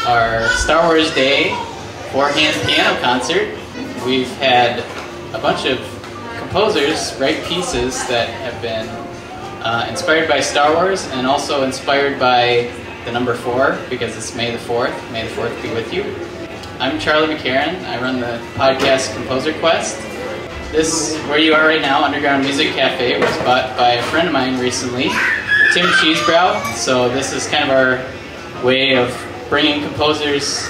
our Star Wars Day 4-hand piano concert. We've had a bunch of composers write pieces that have been inspired by Star Wars and also inspired by the number 4 because it's May the 4th. May the 4th be with you. I'm Charlie McCarron. I run the podcast Composer Quest. This, where you are right now, Underground Music Cafe, was bought by a friend of mine recently, Tim Cheesebrow. So this is kind of our way of bringing composers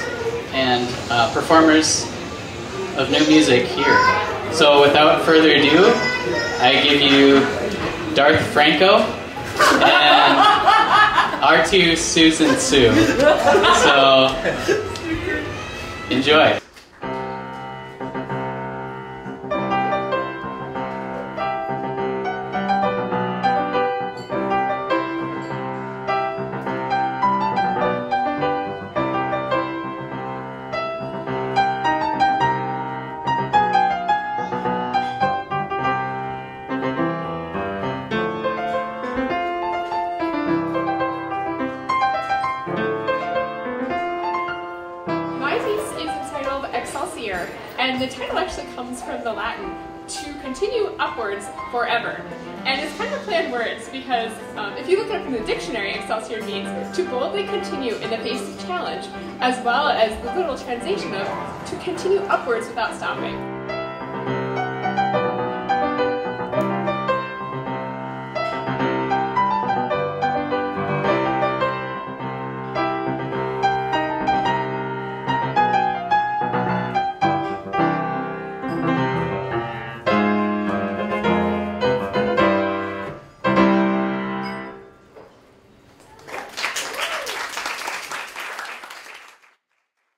and performers of new music here. So without further ado, I give you Darth Franco and R2 Susan Sue. So enjoy. Excelsior, and the title actually comes from the Latin, to continue upwards forever. And it's kind of a play on words because if you look it up in the dictionary, Excelsior means to boldly continue in the face of challenge, as well as the literal translation of to continue upwards without stopping.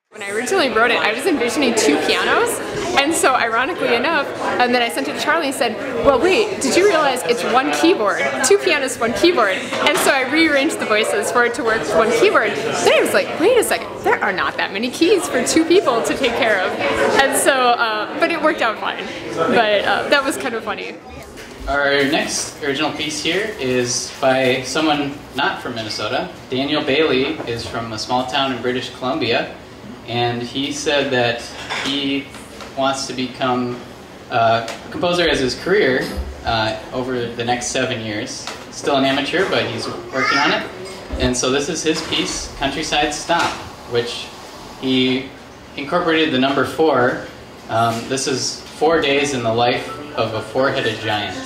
When I originally wrote it, I was envisioning 2 pianos, and so ironically enough, and then I sent it to Charlie and said, well wait, did you realize it's 1 keyboard? 2 pianos, 1 keyboard. And so I rearranged the voices for it to work with 1 keyboard. Then I was like, wait a second, there are not that many keys for 2 people to take care of. And so, but it worked out fine. But that was kind of funny. Our next original piece here is by someone not from Minnesota. Daniel Bailey is from a small town in British Columbia. And he said that he wants to become a composer as his career over the next 7 years. Still an amateur, but he's working on it. And so this is his piece, Countryside Stomp, which he incorporated the number 4. This is 4 days in the life of a 4-headed giant.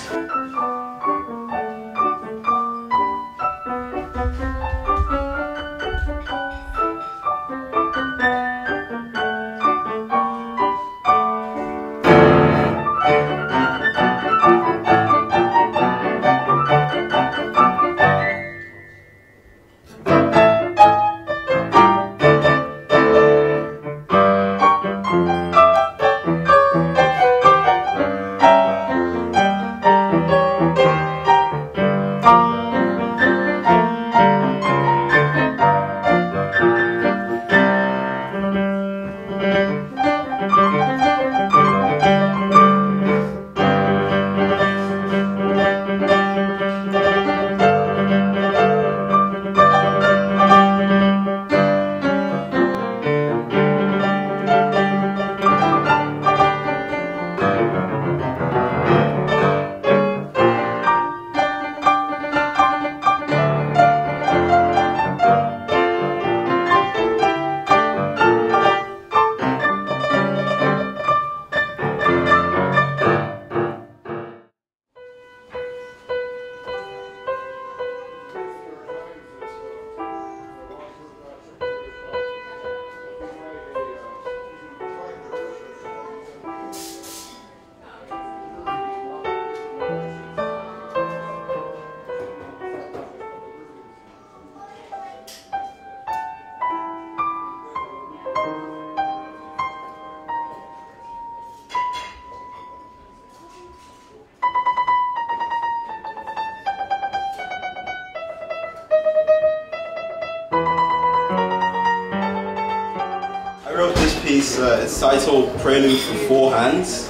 It's titled Prelude for 4 hands,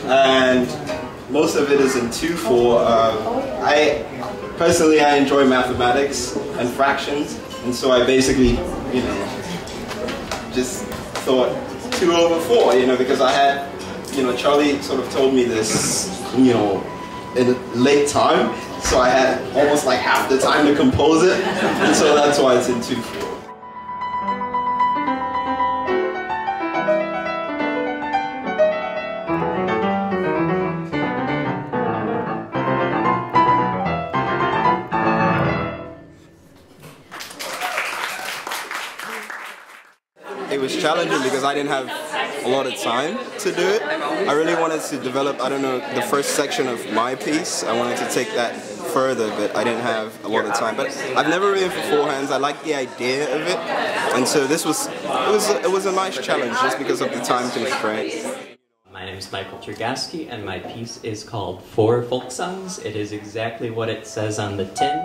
and most of it is in 2/4. Personally, I enjoy mathematics and fractions, and so I basically, just thought 2/4, you know, because I had, you know, Charlie sort of told me this, you know, in a late time, so I had almost like half the time to compose it, and so that's why it's in 2/4. It was challenging because I didn't have a lot of time to do it. I really wanted to develop, I don't know, the first section of my piece. I wanted to take that further, but I didn't have a lot of time. But I've never written for four hands. I like the idea of it, and so this was it was a nice challenge just because of the time constraint. My name is Chergosky, and my piece is called For Folksongs. It is exactly what it says on the tin.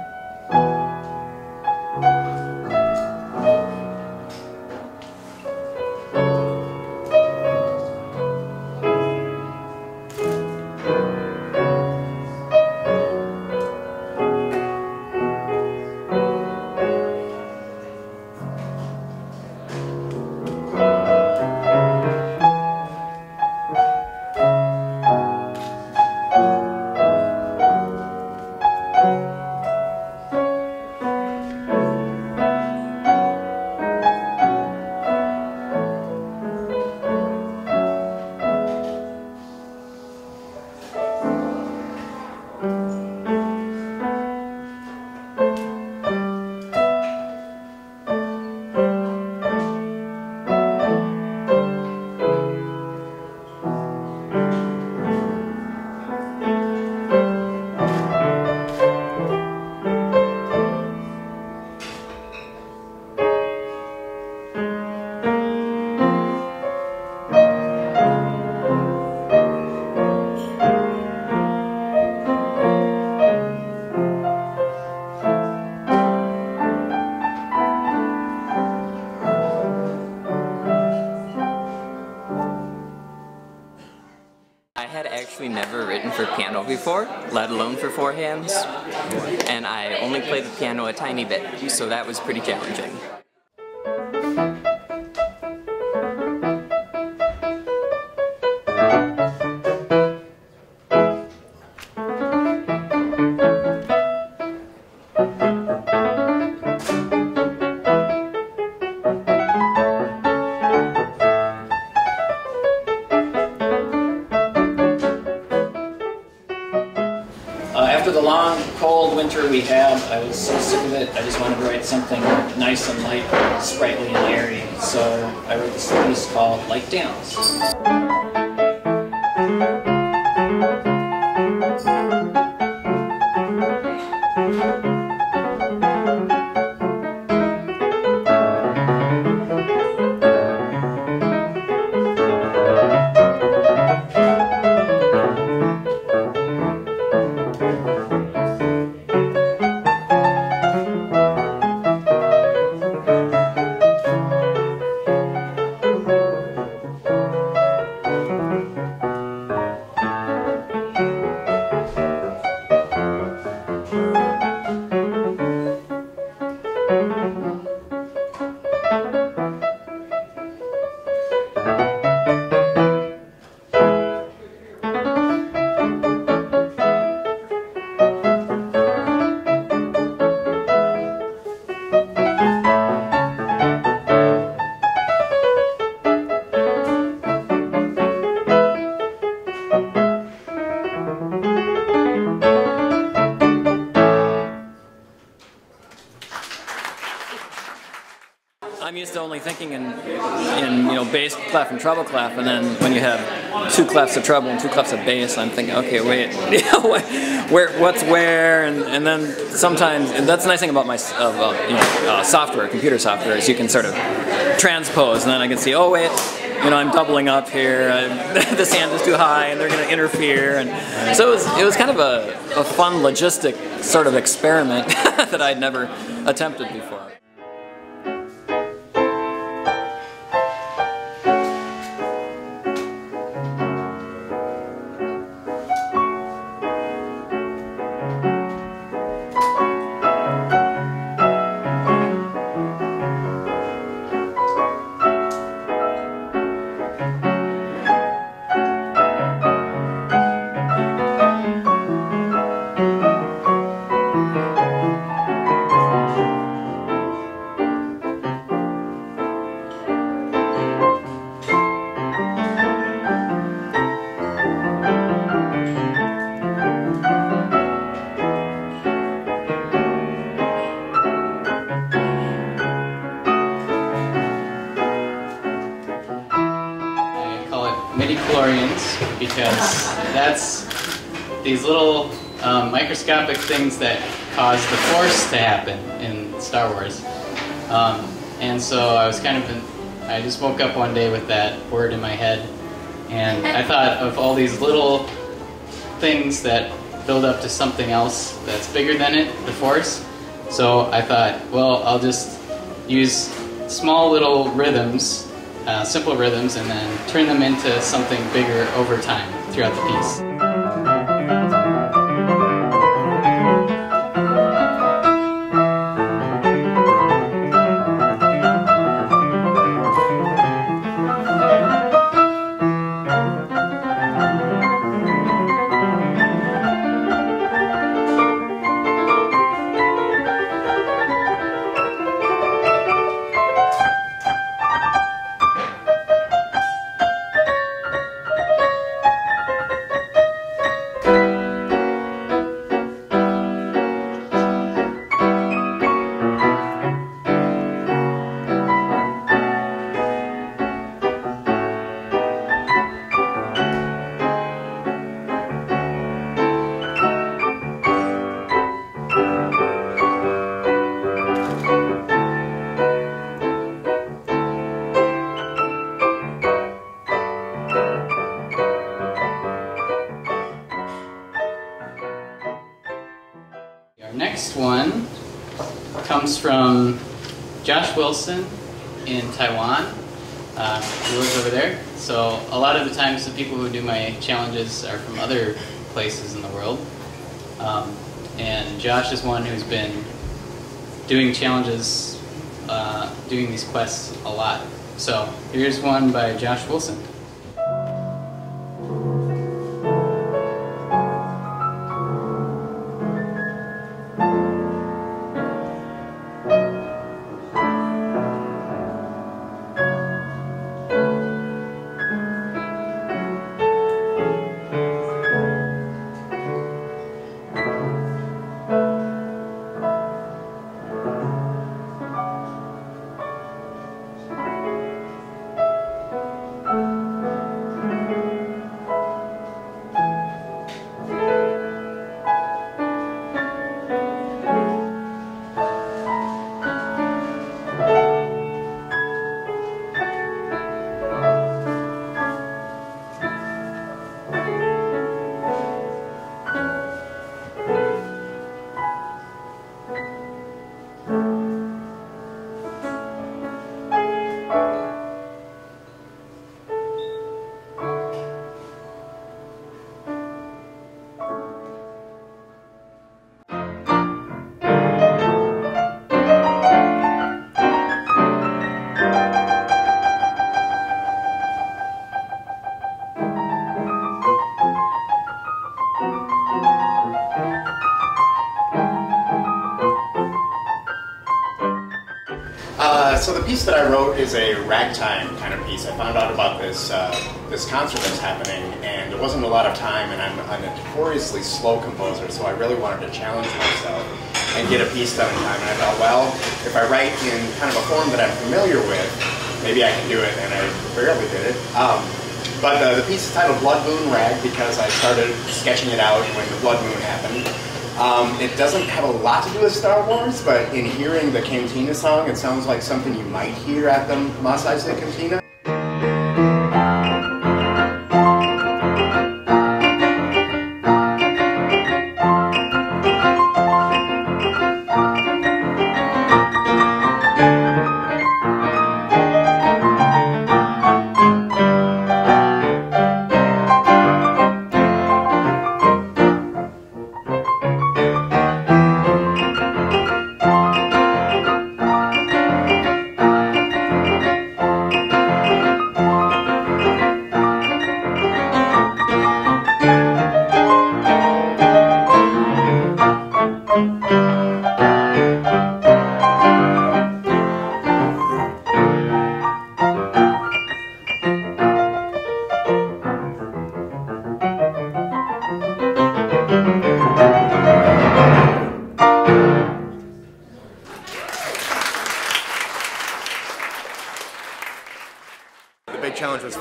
Never written for piano before, let alone for four hands, and I only played the piano a tiny bit, so that was pretty challenging. After the long, cold winter we had, I was so sick of it, I just wanted to write something nice and light, sprightly and airy. So I wrote this piece called Light Dance. I'm used to only thinking in you know, bass clef and treble clef, and then when you have two clefs of treble and two clefs of bass, I'm thinking, okay, wait, what's where, and then sometimes, and that's the nice thing about my software, computer software, is you can sort of transpose, and then I can see, oh wait, you know, I'm doubling up here, this hand is too high, and they're going to interfere, and so it was kind of a fun logistic sort of experiment that I'd never attempted before. Midichlorians because that's these little microscopic things that cause the Force to happen in Star Wars. And so I was I just woke up one day with that word in my head, and I thought of all these little things that build up to something else that's bigger than it, the Force. So I thought, well, I'll just use small little rhythms, simple rhythms, and then turn them into something bigger over time throughout the piece. Our next one comes from Josh Wilson in Taiwan. He lives over there. So a lot of the times the people who do my challenges are from other places in the world. And Josh is one who's been doing challenges, doing these quests a lot. So here's one by Josh Wilson. So the piece that I wrote is a ragtime kind of piece. I found out about this this concert that's happening, and there wasn't a lot of time, and I'm a notoriously slow composer, so I really wanted to challenge myself and get a piece done in time. And I thought, well, if I write in kind of a form that I'm familiar with, maybe I can do it, and I barely did it. But the piece is titled Blood Moon Rag because I started sketching it out when the Blood Moon happened. It doesn't have a lot to do with Star Wars, but in hearing the Cantina song, it sounds like something you might hear at the Mos Eisley Cantina.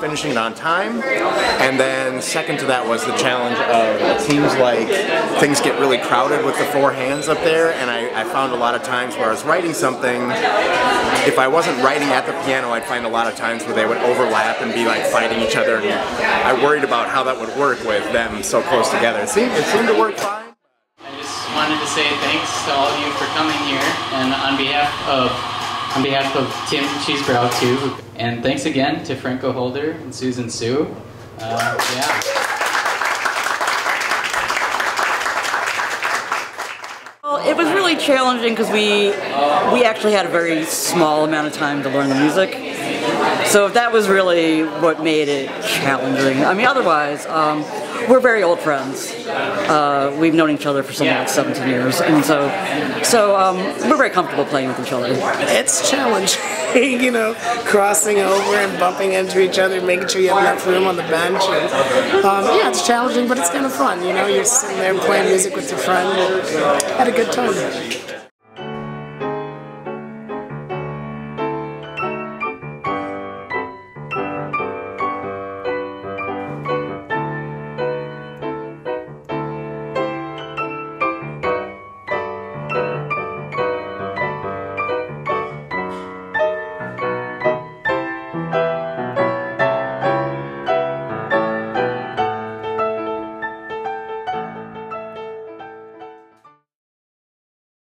finishing it on time, and then second to that was the challenge of it seems like things get really crowded with the four hands up there, and I found a lot of times where I was writing something, if I wasn't writing at the piano, I'd find a lot of times where they would overlap and be like fighting each other, and I worried about how that would work with them so close together. It seemed to work fine. I just wanted to say thanks to all of you for coming here, and on behalf of Tim Cheesebrow too, and thanks again to Franco Holder and Susan Sue. Yeah. Well, it was really challenging because we actually had a very small amount of time to learn the music. So that was really what made it challenging. I mean, otherwise, we're very old friends. We've known each other for something like 17 years, and so we're very comfortable playing with each other. It's challenging, you know, crossing over and bumping into each other, making sure you have enough room on the bench. And, yeah, it's challenging, but it's kind of fun. You know, you're sitting there playing music with your friend. Had a good time.